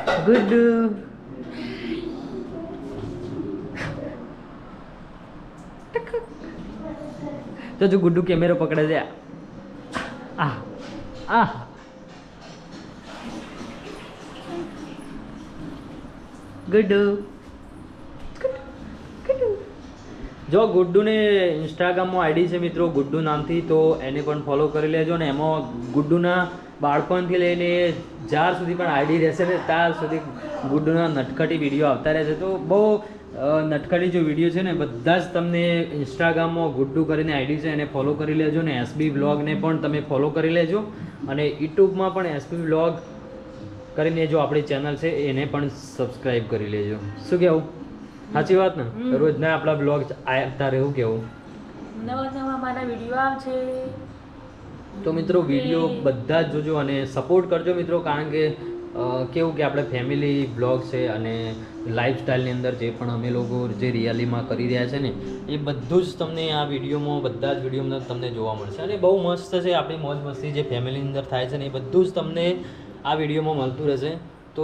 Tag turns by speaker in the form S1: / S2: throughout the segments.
S1: ગુડ્ડુ તો જો ગુડ્ડુ કેમેરો પકડે છે આ આ ગુડ્ડુ જો ગુડ્ડુને ઇન્સ્ટાગ્રામમાં આઈડી છે મિત્રો ગુડ્ડુ નામથી, તો એને પણ ફોલો કરી લેજો ને એમાં ગુડ્ડુના બાળપણથી લઈને જ્યાર સુધી પણ આઈડી રહેશે ને ત્યાર સુધી ગુડ્ડુના નટખટી વિડીયો આવતા રહેશે. તો બહુ નટખટી જો વિડીયો છે ને બધા જ તમને ઇન્સ્ટાગ્રામમાં ગુડ્ડુ કરીને આઈડી છે એને ફોલો કરી લેજો ને એસબી વ્લોગને પણ તમે ફોલો કરી લેજો અને યુટ્યુબમાં પણ એસબી વ્લોગ કરીને જો આપણી ચેનલ છે એને પણ સબસ્ક્રાઈબ કરી લેજો. શું કહેવું? સાચી વાત ને? રોજના આપણા બ્લોગ આવતા રહેવું કેવું?
S2: નવા મારા વિડીયો આવશે
S1: તો મિત્રો વિડીયો બધા જ જોજો અને સપોર્ટ કરજો મિત્રો, કારણ કે કેવું કે આપણે ફેમિલી બ્લોગ છે અને લાઈફસ્ટાઈલની અંદર જે પણ અમે લોકો જે રિયાલીમાં કરી રહ્યા છે ને એ બધું જ તમને આ વિડીયોમાં બધા જ વિડીયોમાં તમને જોવા મળશે અને બહુ મસ્ત છે. આપણી મોજ મસ્તી જે ફેમિલીની અંદર થાય છે ને એ બધું જ તમને આ વિડીયોમાં મળતું રહેશે. તો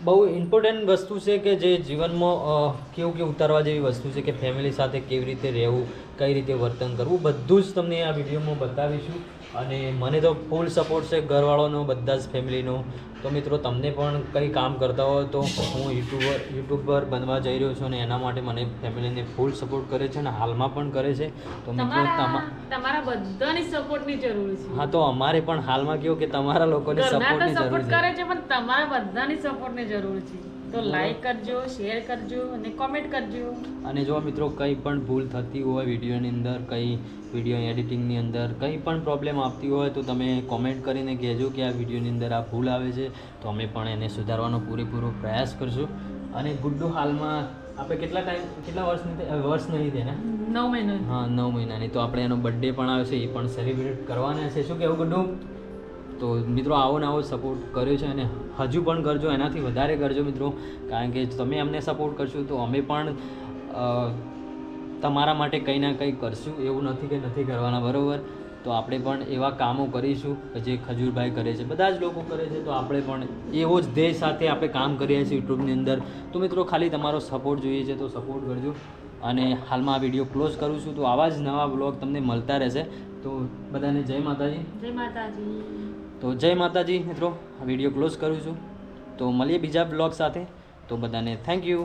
S1: બહુ ઇમ્પોર્ટન્ટ વસ્તુ છે કે જે જીવનમાં કેવું કે ઉતારવા જેવી વસ્તુ છે કે ફેમિલી સાથે કેવી રીતે રહેવું, કઈ રીતે વર્તન કરવું, બધું જ તમને આ વિડીયોમાં બતાવીશું. અને મને તો ફૂલ સપોર્ટ છે ઘરવાળાનો, બધા જ ફેમિલીનો. તો મિત્રો તમને પણ કંઈ કામ કરતા હોય તો હું યુટ્યુબર બનવા જઈ રહ્યો છું અને એના માટે મને ફેમિલીને ફૂલ સપોર્ટ કરે છે અને હાલમાં પણ કરે છે. તો મિત્રો
S2: તમારા બધાની સપોર્ટની જરૂર છે.
S1: હા, તો અમારે પણ હાલમાં કેવું કે તમારા લોકોની સપોર્ટની જરૂર
S2: સપોર્ટ કરે છે પણ તમારા બધાની સપોર્ટની જરૂર છે. તો લાઈક કરજો, શેર કરજો અને કોમેન્ટ કરજો.
S1: અને જો મિત્રો કંઈ પણ ભૂલ થતી હોય વિડીયોની અંદર, કંઈ વિડીયો એડિટિંગની અંદર કંઈ પણ પ્રોબ્લેમ આવતી હોય તો તમે કોમેન્ટ કરીને કહેજો કે આ વિડીયોની અંદર આ ભૂલ આવે છે, તો અમે પણ એને સુધારવાનો પૂરેપૂરો પ્રયાસ કરશું. અને ગુડ્ડુ હાલમાં આપણે કેટલા વર્ષ નહીં થયા ને?
S2: 9 મહિના.
S1: હા, 9 મહિનાની. તો આપણે એનો બર્થડે પણ આવે છે, એ પણ સેલિબ્રેટ કરવાના છે. શું કહેવું ગુડ્ડુ? તો મિત્રો આવો ને આવો સપોર્ટ કર્યો છે અને હજુ પણ કરજો, એનાથી વધારે કરજો મિત્રો, કારણ કે તમે અમને સપોર્ટ કરશો તો અમે પણ તમારા માટે કંઈ ના કંઈ કરશું. એવું નથી કે નથી કરવાના, બરાબર? તો આપણે પણ એવા કામો કરીશું કે જે ખજૂરભાઈ કરે છે, બધા જ લોકો કરે છે. તો આપણે પણ એવો જ ધ્યેય સાથે આપણે કામ કરીએ છીએ યુટ્યુબની અંદર. તો મિત્રો ખાલી તમારો સપોર્ટ જોઈએ છે, તો સપોર્ટ કરજો. અને હાલમાં આ વિડીયો ક્લોઝ કરું છું. તો આવા જ નવા બ્લોગ તમને મળતા રહેશે. તો બધાને જય માતાજી.
S2: જય માતાજી.
S1: તો જય માતાજી મિત્રો, આ વિડીયો ક્લોઝ કરું છું. તો મળીએ બીજા બ્લોગ સાથે. તો બધાને થેન્ક યુ.